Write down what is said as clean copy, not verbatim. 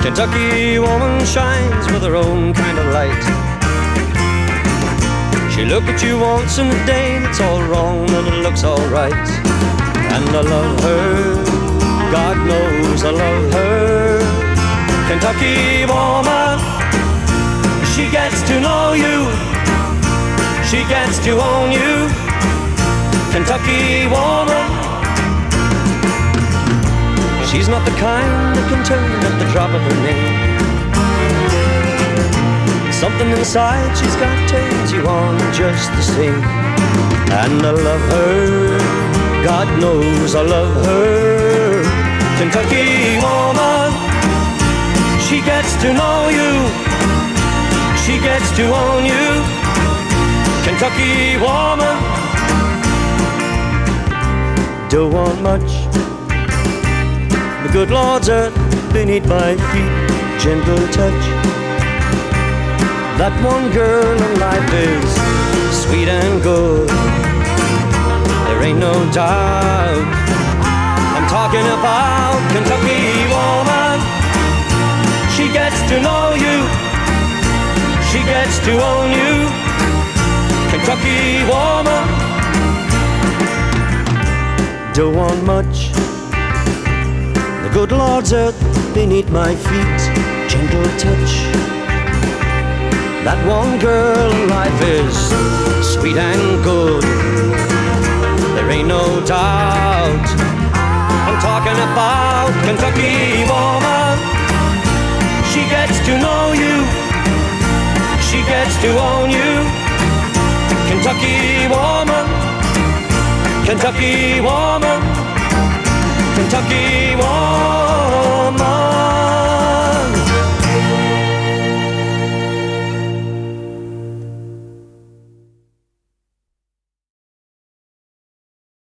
Kentucky woman shines with her own kind of light. She look at you once in a day, it's all wrong and it looks all right. And I love her, God knows I love her. Kentucky woman, she gets to know you, she gets to own you. Kentucky woman, she's not the kind that can turn at the drop of her name. Something inside she's got turns you on just the same. And I love her, God knows I love her. Kentucky woman, she gets to know you, she gets to own you. Kentucky woman, don't want much, the good Lord's earth beneath my feet, gentle touch. That one girl in life is sweet and good, there ain't no doubt. I'm talking about Kentucky woman. She gets to know you, she gets to own you. Kentucky woman, don't want much, the good Lord's earth beneath my feet, gentle touch. That one girl in life is sweet and good, there ain't no doubt. I'm talking about Kentucky woman. She gets to know you, she gets to own you. Kentucky woman, Kentucky woman, Kentucky woman.